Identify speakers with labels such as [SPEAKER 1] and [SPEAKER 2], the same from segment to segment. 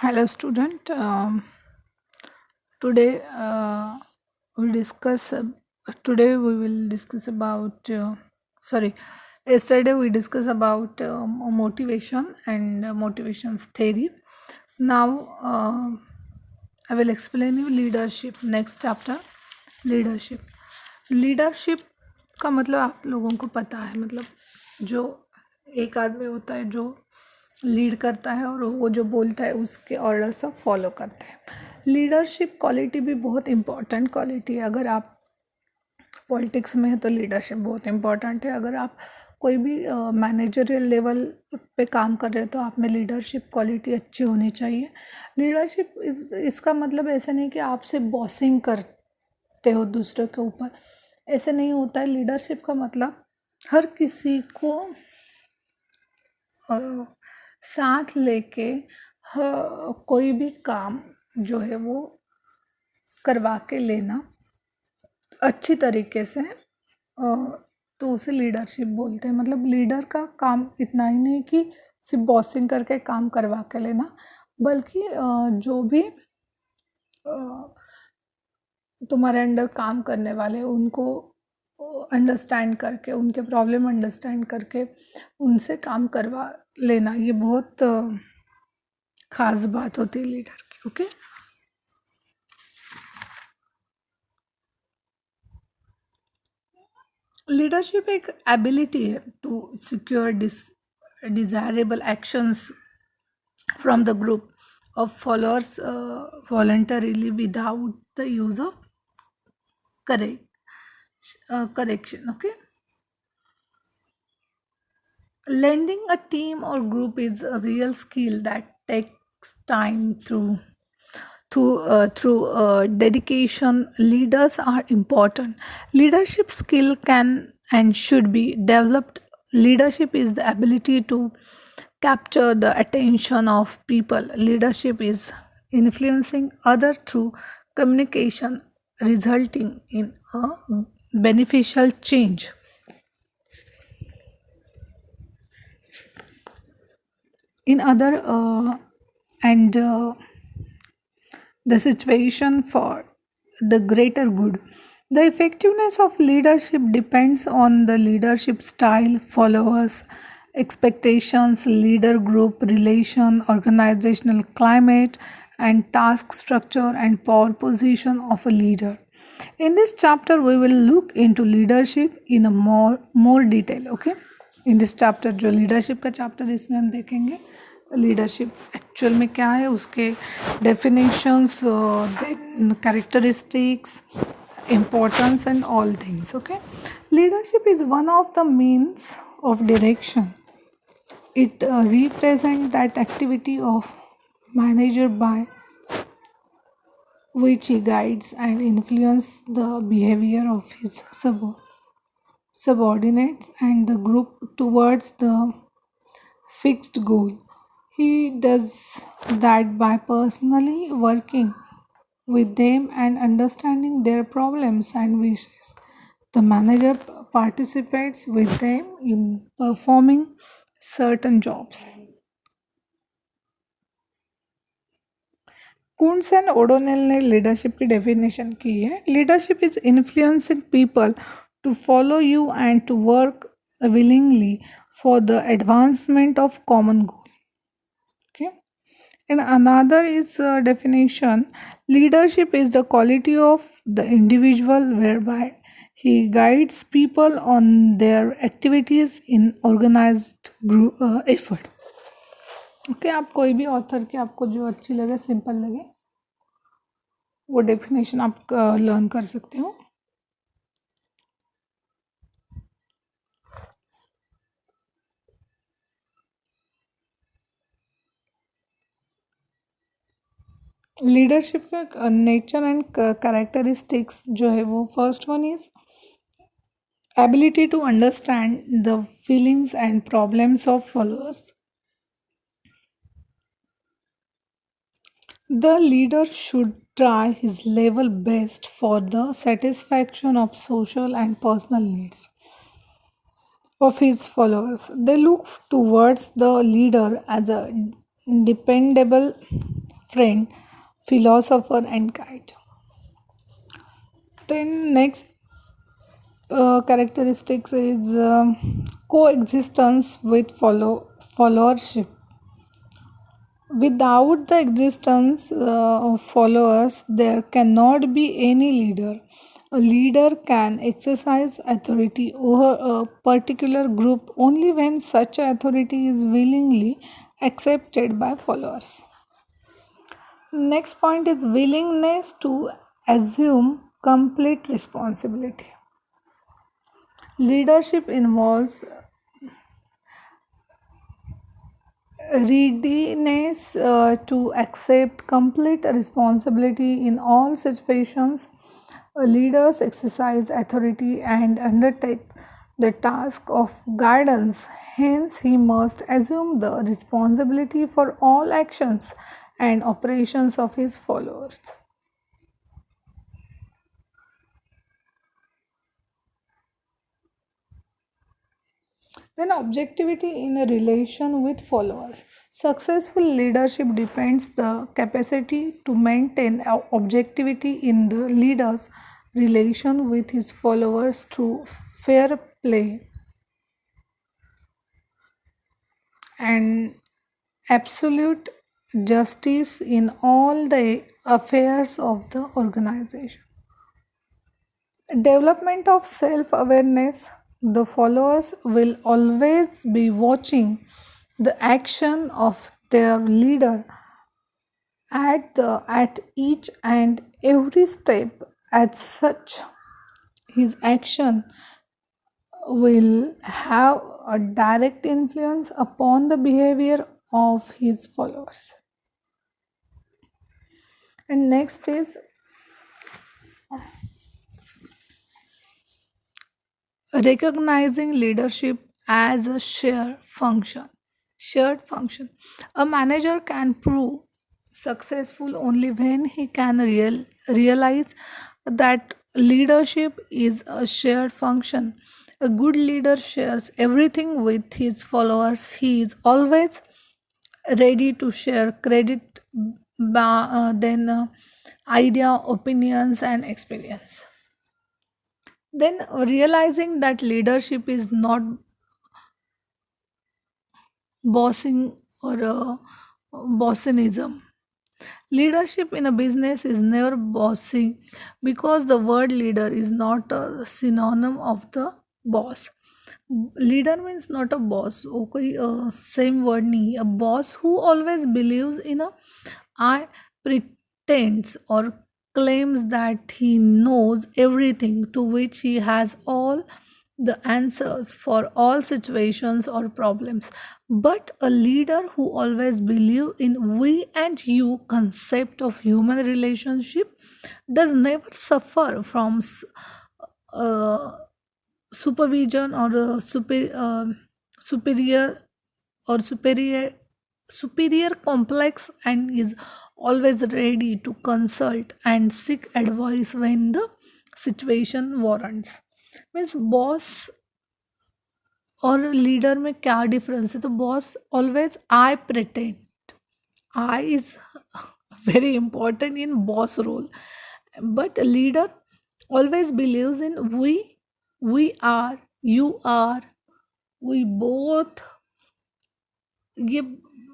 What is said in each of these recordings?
[SPEAKER 1] Hello, student. Today we discuss. Today we will discuss about. Sorry, yesterday we discussed about motivation and motivations theory. Now I will explain you leadership. Next chapter, leadership. Leadership का मतलब आप लोगों को पता है, मतलब जो एक आदमी होता है जो लीड करता है और वो जो बोलता है उसके ऑर्डर सब फॉलो करते हैं। लीडरशिप क्वालिटी भी बहुत इम्पोर्टेंट क्वालिटी है। अगर आप पॉलिटिक्स में है तो लीडरशिप बहुत इम्पोर्टेंट है। अगर आप कोई भी मैनेजरियल लेवल पे काम कर रहे हो तो आप में लीडरशिप क्वालिटी अच्छी होनी चाहिए। लीडरशिप इसका मतलब ऐसा नहीं कि आपसे बॉसिंग करते हो दूसरों के ऊपर, ऐसे नहीं होता है। लीडरशिप का मतलब हर किसी को अ, साथ लेके कोई भी काम जो है वो करवा के लेना अच्छी तरीके से, तो उसे लीडरशिप बोलते हैं। मतलब लीडर का काम इतना ही नहीं कि सिर्फ बॉसिंग करके काम करवा के लेना, बल्कि जो भी तुम्हारे अंडर काम करने वाले उनको अंडरस्टैंड करके, उनके प्रॉब्लम अंडरस्टैंड करके उनसे काम करवा लेना, ये बहुत खास बात होती है लीडर की। ओके, लीडरशिप एक एबिलिटी है to secure desirable actions from the group of followers voluntarily without the use of correct correction. Okay, lending a team or group is a real skill that takes time through dedication. Leaders are important. Leadership skill can and should be developed. Leadership is the ability to capture the attention of people. Leadership is influencing other through communication, resulting in a beneficial change. In other and the situation for the greater good. The effectiveness of leadership depends on the leadership style, followers, expectations, leader group relation, organizational climate, and task structure and power position of a leader. In this chapter, we will look into leadership in a more detail. Okay, in this chapter, जो leadership का chapter इसमें हम देखेंगे leadership actual में क्या है, उसके definitions, then characteristics, importance and all things. Okay, leadership is one of the means of direction. It represents that activity of manager by which he guides and influences the behavior of his subordinates and the group towards the fixed goal. He does that by personally working with them and understanding their problems and wishes. The manager participates with them in performing certain jobs. Koontz and O'Donnell ने leadership की definition की है। Leadership is influencing people to follow you and to work willingly for the advancement of common goal. Okay, and another is definition: leadership is the quality of the individual whereby he guides people on their activities in organized group effort. Okay, आप कोई भी author की आपको जो अच्छी लगे, simple लगे, वो डेफिनेशन आप लर्न कर सकते हो। लीडरशिप का नेचर एंड कैरेक्टरिस्टिक्स जो है वो, first one is ability to understand the feelings and problems of followers. The leader should try his level best for the satisfaction of social and personal needs of his followers. They look towards the leader as a dependable friend, philosopher, and guide. Then next characteristics is coexistence with followership. Without the existence of followers, there cannot be any leader. A leader can exercise authority over a particular group only when such authority is willingly accepted by followers. Next point is willingness to assume complete responsibility. Leadership involves readiness to accept complete responsibility in all situations. Leaders exercise authority and undertake the task of guidance. Hence, he must assume the responsibility for all actions and operations of his followers. Then, objectivity in a relation with followers. Successful leadership depends the capacity to maintain objectivity in the leader's relation with his followers through fair play and absolute justice in all the affairs of the organization. Development of self awareness. The followers will always be watching the action of their leader at each and every step. As such, his action will have a direct influence upon the behavior of his followers. And next is recognizing leadership as a shared function. A manager can prove successful only when he can realize that leadership is a shared function. A good leader shares everything with his followers. He is always ready to share credit, then idea, opinions, and experience. Then realizing that leadership is not bossing or bossonism. Leadership in a business is never bossing because the word leader is not a synonym of the boss. Leader means not a boss. Okay, same word नहीं. A boss who always believes in a I pretends or claims that he knows everything, to which he has all the answers for all situations or problems. But a leader who always believe in we and you concept of human relationship does never suffer from uh, supervision or superior or superior complex, and is always ready to consult and seek advice when the situation warrants. Means boss और leader में क्या difference है? तो boss always I pretend, I is very important in boss role, but a leader always believes in we are, you are, we both. ये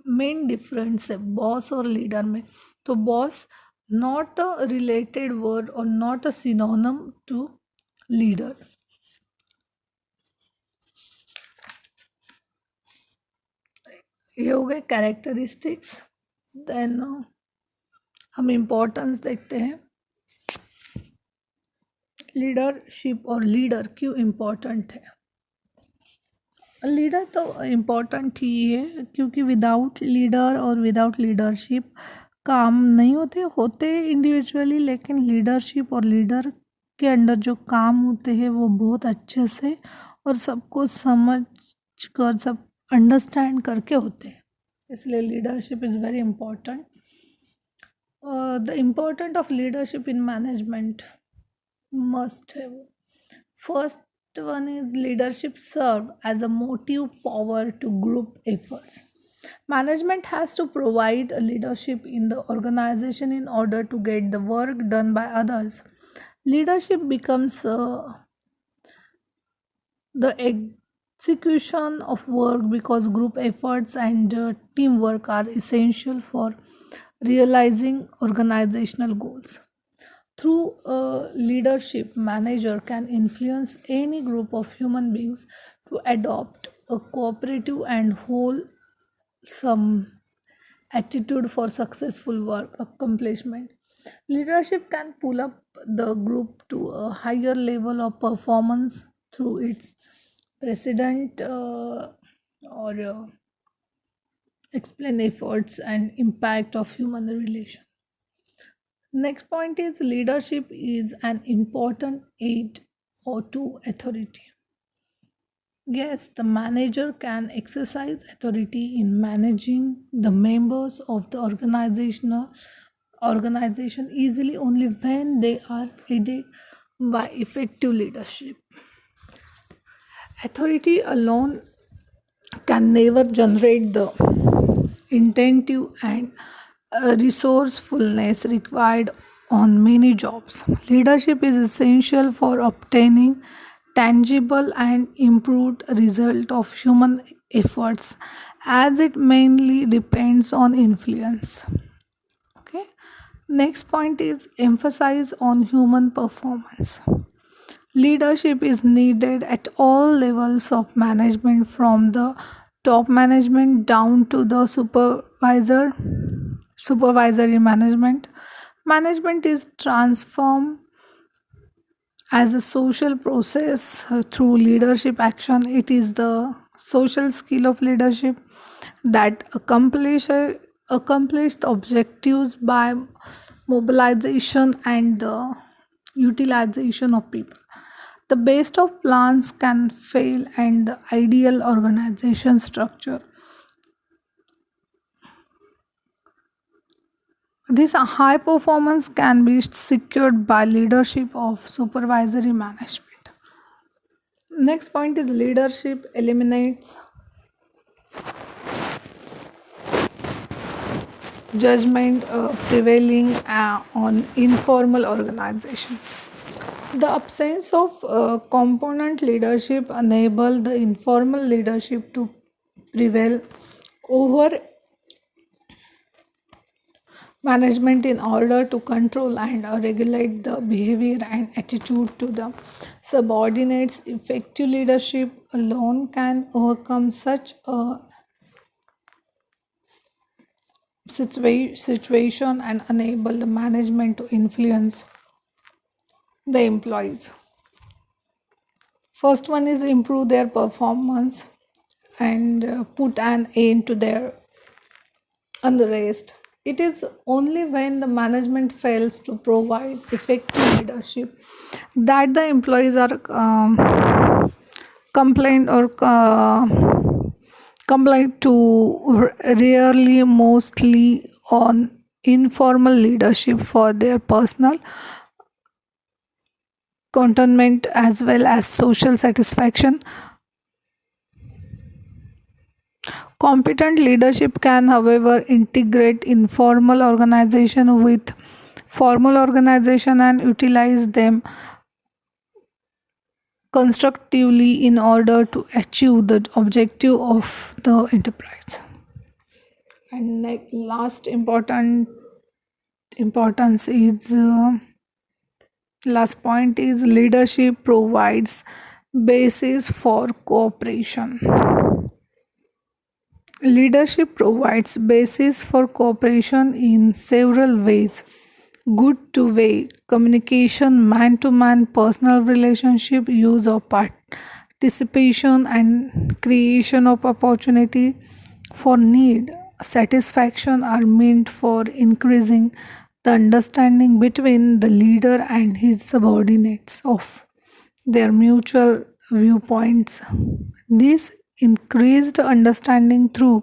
[SPEAKER 1] main difference है boss और leader में. तो boss not a related word और not a synonym to leader. ये हो गए characteristics. Then हम इम्पोर्टेंस देखते हैं. लीडरशिप और लीडर क्यों इम्पोर्टेंट है? लीडर तो इम्पोर्टेंट ही है क्योंकि विदाउट लीडर और विदाउट लीडरशिप काम नहीं होते. होते इंडिविजुअली, लेकिन लीडरशिप और लीडर के अंडर जो काम होते हैं वो बहुत अच्छे से और सबको समझ कर, सब अंडरस्टैंड करके होते हैं. इसलिए leadership is very important. The important of leadership in management must है वो. First one is leadership serve as a motive power to group efforts. Management has to provide a leadership in the organization in order to get the work done by others. Leadership becomes the execution of work because group efforts and teamwork are essential for realizing organizational goals. Through a leadership, manager can influence any group of human beings to adopt a cooperative and wholesome attitude for successful work accomplishment. Leadership can pull up the group to a higher level of performance through its precedent or explain efforts and impact of human relation. Next point is leadership is an important aid or to authority. Yes, the manager can exercise authority in managing the members of the organization easily only when they are aided by effective leadership. Authority alone can never generate the intentive and resourcefulness required on many jobs. Leadership is essential for obtaining tangible and improved result of human efforts as it mainly depends on influence. Okay. Next point is emphasize on human performance. Leadership is needed at all levels of management from the top management down to the supervisory management. Management is transformed as a social process through leadership action. It is the social skill of leadership that accomplish the objectives by mobilization and the utilization of people. The best of plans can fail, and the ideal organization structure. This high performance can be secured by leadership of supervisory management. Next point is leadership eliminates judgment prevailing on informal organization. The absence of component leadership enable the informal leadership to prevail over management in order to control and regulate the behavior and attitude to the subordinates. Effective leadership alone can overcome such a situation and enable the management to influence the employees. First one is improve their performance and put an end to their unrest. It is only when the management fails to provide effective leadership that the employees are complained or complained to rarely mostly on informal leadership for their personal contentment as well as social satisfaction. Competent leadership can, however, integrate informal organization with formal organization and utilize them constructively in order to achieve the objective of the enterprise. And last important importance is last point is leadership provides basis for cooperation. Leadership provides basis for cooperation in several ways. Good two-way communication, man-to-man personal relationship, use of participation and creation of opportunity for need satisfaction are meant for increasing the understanding between the leader and his subordinates of their mutual viewpoints. This increased understanding through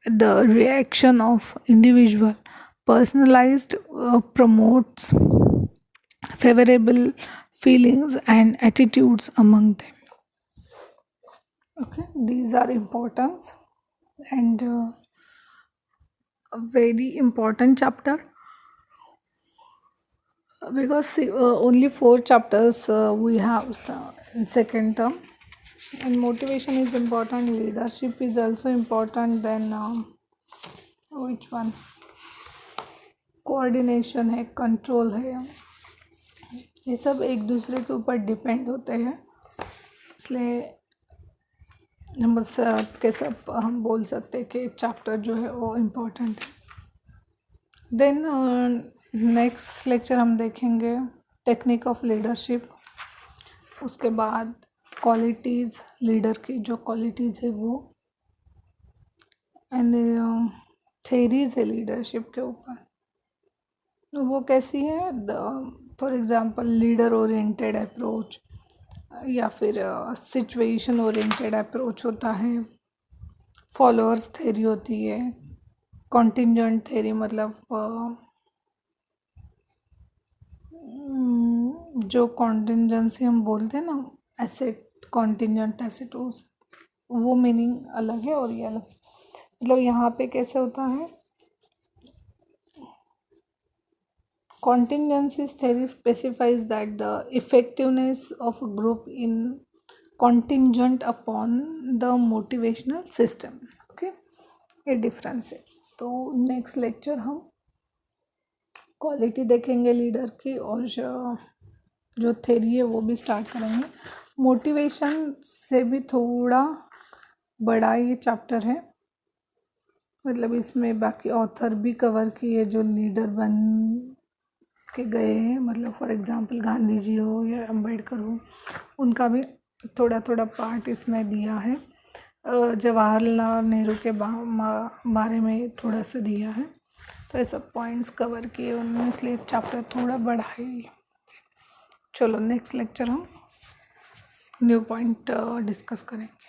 [SPEAKER 1] the reaction of individual personalized promotes favorable feelings and attitudes among them. Okay, these are importance. and a very important chapter because see, only 4 chapters we have in second term, and motivation is important, leadership is also important, then which one, coordination है, control है, ये सब एक दूसरे के ऊपर depend होते हैं, इसलिए हम बस कैसे हम बोल सकते हैं कि चैप्टर जो है वो इम्पोर्टेंट है। देन नेक्स्ट लेक्चर हम देखेंगे टेक्निक ऑफ लीडरशिप, उसके बाद क्वालिटीज़, लीडर की जो क्वालिटीज़ है वो, एंड थेरीज है लीडरशिप के ऊपर, वो कैसी है, for example leader oriented approach या फिर सिचुएशन ओरिएंटेड अप्रोच होता है, फॉलोअर्स थेरी होती है, कॉन्टिंजेंट थेरी मतलब जो कॉन्टिंजेंसी हम बोलते हैं ना, एसेट कॉन्टिंजेंट एसेट, उस वो मीनिंग अलग है और ये अलग, मतलब यहाँ पे कैसे होता है, contingency theory specifies that the effectiveness of a group in contingent upon the motivational system. Okay, ये डिफरेंस है। तो नेक्स्ट लेक्चर हम क्वालिटी देखेंगे लीडर की, और जो थेरी है वो भी स्टार्ट करेंगे। मोटिवेशन से भी थोड़ा बड़ा ये चैप्टर है, मतलब इसमें बाकी ऑथर भी कवर किए जो लीडर बन के गए हैं, मतलब फॉर एग्जांपल गांधी जी हो या अम्बेडकर हो, उनका भी थोड़ा थोड़ा पार्ट इसमें दिया है। जवाहरलाल नेहरू के बारे में थोड़ा सा दिया है, तो ये सब पॉइंट्स कवर किए उन्होंने, इसलिए चैप्टर थोड़ा बड़ा है। चलो नेक्स्ट लेक्चर हम न्यू पॉइंट डिस्कस करेंगे।